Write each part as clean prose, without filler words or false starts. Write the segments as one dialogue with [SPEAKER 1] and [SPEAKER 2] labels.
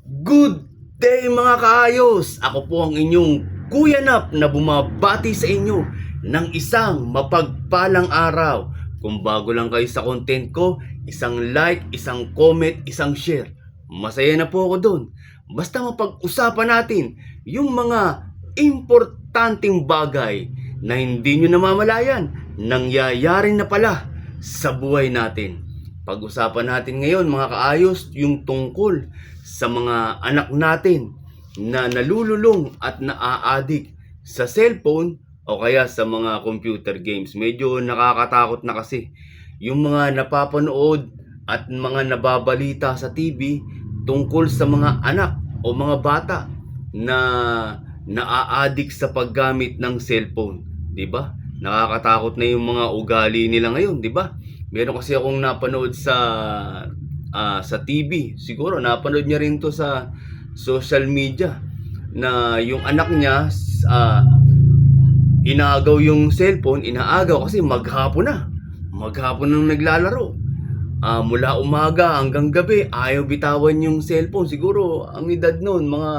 [SPEAKER 1] Good day mga kaayos! Ako po ang inyong Kuya Nap na bumabati sa inyo ng isang mapagpalang araw. Kung bago lang kayo sa content ko, isang like, isang comment, isang share. Masaya na po ako doon. Basta mapag-usapan natin yung mga importanteng bagay na hindi nyo namamalayan, nangyayari na pala sa buhay natin. Pag-usapan natin ngayon mga kaayos yung tungkol sa mga anak natin na nalululong at naa-addict sa cellphone o kaya sa mga computer games. Medyo nakakatakot na kasi yung mga napapanood at mga nababalita sa TV tungkol sa mga anak o mga bata na naa-addict sa paggamit ng cellphone, 'di ba? Nakakatakot na yung mga ugali nila ngayon, 'di ba? Meron kasi akong napanood sa TV. Siguro napanood niya rin 'to sa social media na yung anak niya inaagaw yung cellphone, inaagaw kasi maghapon na. Maghapon nang naglalaro. Mula umaga hanggang gabi, ayaw bitawan yung cellphone. Siguro ang edad noon mga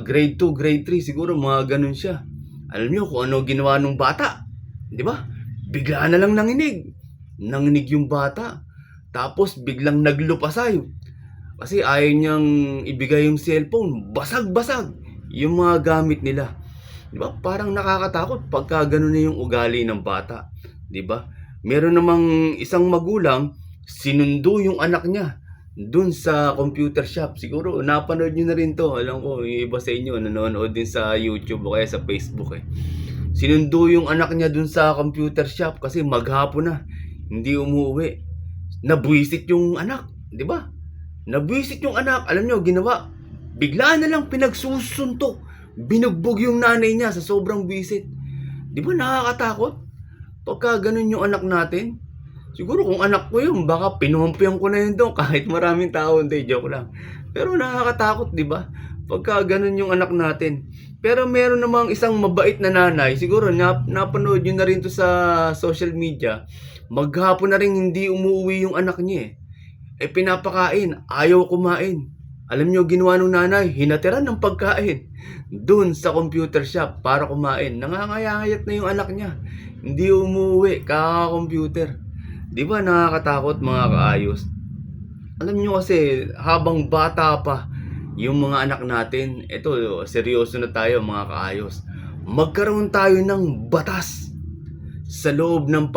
[SPEAKER 1] grade 2, grade 3, siguro mga ganun siya. Alam niyo kung ano ginawa ng bata, 'di ba? Bigla na lang nanginig yung bata. Tapos biglang naglupasay. Kasi ayaw niyang ibigay yung cellphone. Basag-basag yung mga gamit nila. 'Di ba? Parang nakakatakot pagka gano'n na yung ugali ng bata, 'di ba? Meron namang isang magulang, sinundo yung anak niya dun sa computer shop. Siguro napanood niyo na rin 'to. Alam ko yung iba sa inyo nanonood din sa YouTube o kaya sa Facebook eh. Sinundo yung anak niya dun sa computer shop kasi maghapon na, hindi umuwi. Nabwisit yung anak, 'di ba? Nabwisit yung anak, alam niyo ginawa, bigla na lang pinagsusuntok, binugbog yung nanay niya sa sobrang bwisit. 'Di ba nakakatakot? Pagka ganun yung anak natin. Siguro kung anak ko yun, baka pinumpiyan ko na yun doon kahit maraming tao, hindi, joke lang. Pero nakakatakot, 'di ba? Pagka ganun yung anak natin. Pero meron namang isang mabait na nanay, siguro napanood niyo na rin to sa social media. Maghapon na rin hindi umuwi yung anak niya eh. Pinapakain, ayaw kumain. Alam niyo ginawa nung nanay, hinatiran ng pagkain dun sa computer shop para kumain. Nangangayayat na yung anak niya. Hindi umuwi, kaka-computer. 'Di ba nakakatakot mga kaayos? Alam niyo kasi habang bata pa yung mga anak natin, eto seryoso na tayo mga kaayos. Magkaroon tayo ng batas sa loob ng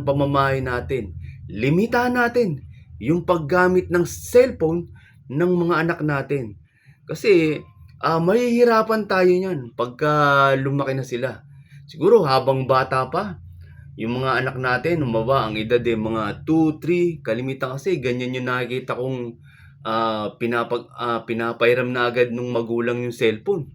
[SPEAKER 1] pamamahay natin. Limitahan natin yung paggamit ng cellphone ng mga anak natin. Kasi mahihirapan tayo niyan pagka lumaki na sila. Siguro habang bata pa, yung mga anak natin, umaba ang edad mga 2, 3, kalimitan kasi ganyan yung nakikita kong pinapairam na agad nung magulang yung cellphone.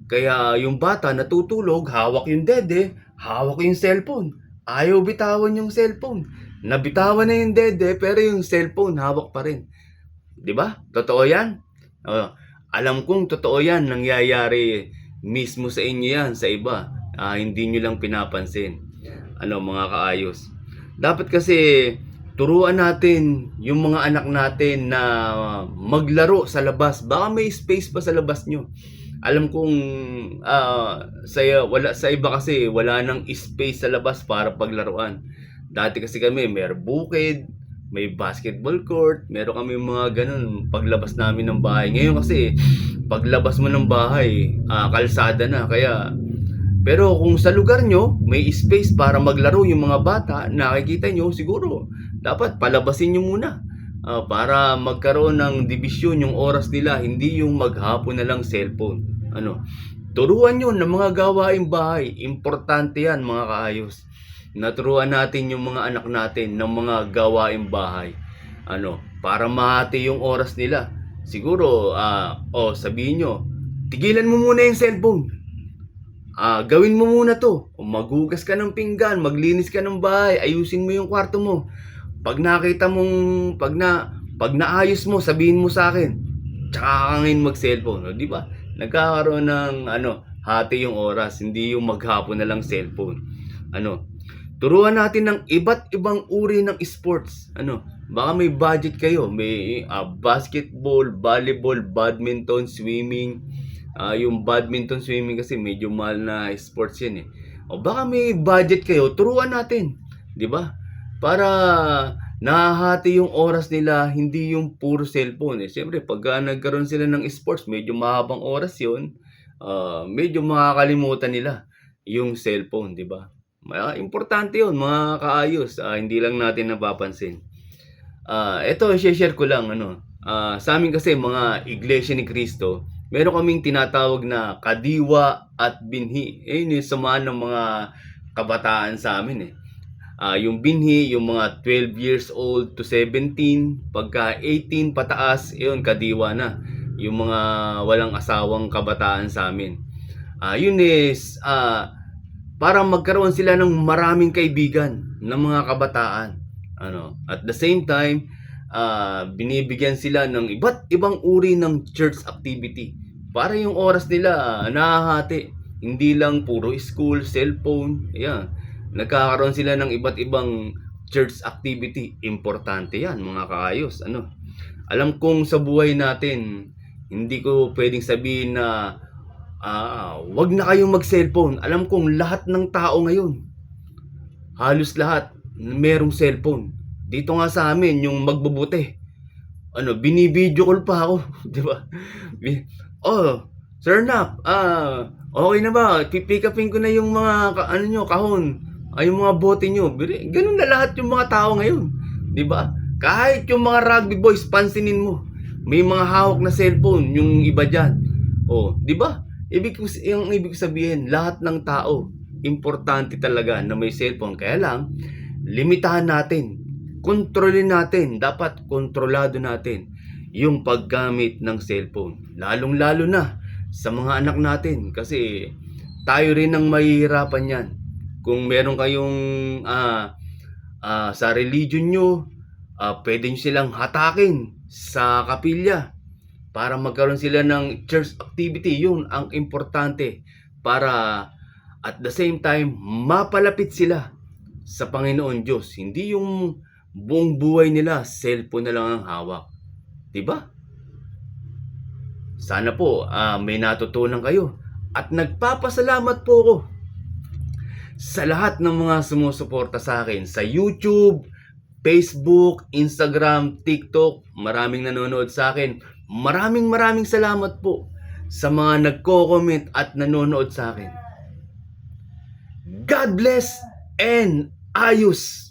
[SPEAKER 1] Kaya yung bata natutulog, hawak yung dede, hawak yung cellphone. Ayaw bitawan yung cellphone. Nabitawan na yung dede, pero yung cellphone hawak pa rin. 'Di ba? Totoo 'yan? Alam kong totoo 'yan, nangyayari mismo sa inyo 'yan, sa iba. Hindi nyo lang pinapansin. Mga kaayos. Dapat kasi turuan natin yung mga anak natin na maglaro sa labas. Baka may space pa sa labas nyo. Alam kong sa iba kasi wala nang space sa labas para paglaruan. Dati kasi kami may bukid, may basketball court, meron kami mga ganun paglabas namin ng bahay. Ngayon kasi paglabas mo ng bahay, kalsada na. Pero kung sa lugar nyo may space para maglaro yung mga bata, nakikita nyo, siguro dapat palabasin nyo muna para magkaroon ng dibisyon yung oras nila, hindi yung maghapon na lang cellphone. Turuan nyo ng mga gawaing bahay. Importante yan mga kaayos. Naturuan natin yung mga anak natin ng mga gawaing bahay. Para mahati yung oras nila. Siguro, sabihin nyo, tigilan mo muna yung cellphone. Gawin mo muna to. Maghugas ka ng pinggan, maglinis ka ng bahay, ayusin mo yung kwarto mo. Pag nakita mong, pag naayos mo, sabihin mo sa akin. Tsaka ka ngayon mag-cellphone. Di ba? Nagkakaroon ng, hati yung oras, hindi yung maghapon na lang cellphone. Turuan natin ng iba't ibang uri ng sports. Ano, baka may budget kayo, may basketball, volleyball, badminton, swimming. Yung badminton, swimming kasi medyo mahal na sports 'yan eh. O baka may budget kayo, turuan natin, 'di ba? Para nahahati yung oras nila, hindi yung puro cellphone eh. Siyempre, pagka nagkaroon sila ng sports, medyo mahabang oras 'yon. Medyo makakalimutan nila yung cellphone, 'di ba? Importante 'yun mga kaayos, hindi lang natin napapansin. Eto i-she-share ko lang ano, sa'min kasi mga Iglesia ni Cristo, meron kaming tinatawag na kadiwa at binhi. Yun yung samahan ng mga kabataan sa'min, eh. Yung binhi, yung mga 12 years old to 17, pagka 18 pataas, yun kadiwa na. Yung mga walang asawang kabataan sa'min. Yun is, para magkaroon sila ng maraming kaibigan ng mga kabataan. Ano, at the same time, binibigyan sila ng iba't ibang uri ng church activity. Para yung oras nila nahahati. Hindi lang puro school, cellphone, yan. Nagkakaroon sila ng iba't ibang church activity. Importante yan, mga kaayos. Ano, alam kong sa buhay natin, hindi ko pwedeng sabihin na wag na kayong mag-cellphone. Alam kong lahat ng tao ngayon, halos lahat, merong cellphone. Dito nga sa amin, yung magbubuti, ano, binibideo call pa ako, di ba? Oh, Sir Nap, okay na ba? Pipick upin ko na yung mga ano nyo, kahon, yung mga bote nyo. Ganun na lahat yung mga tao ngayon, di ba? Kahit yung mga rugby boys, pansinin mo, may mga hawak na cellphone, yung iba dyan. Oh, di ba? Ibig sabihin, lahat ng tao, importante talaga na may cellphone. Kaya lang, limitahan natin, kontrolin natin, dapat kontrolado natin yung paggamit ng cellphone. Lalong-lalo na sa mga anak natin kasi tayo rin ang mahihirapan yan. Kung meron kayong sa religion nyo, pwede nyo silang hatakin sa kapilya para magkaroon sila ng church activity. Yun ang importante para at the same time mapalapit sila sa Panginoon Diyos. Hindi yung buong buhay nila cellphone na lang ang hawak. 'Di ba? Sana po may natutunan kayo at nagpapasalamat po ako sa lahat ng mga sumusuporta sa akin sa YouTube, Facebook, Instagram, TikTok. Maraming nanonood sa akin. Maraming salamat po sa mga nagko-comment at nanonood sa akin. God bless and ayos!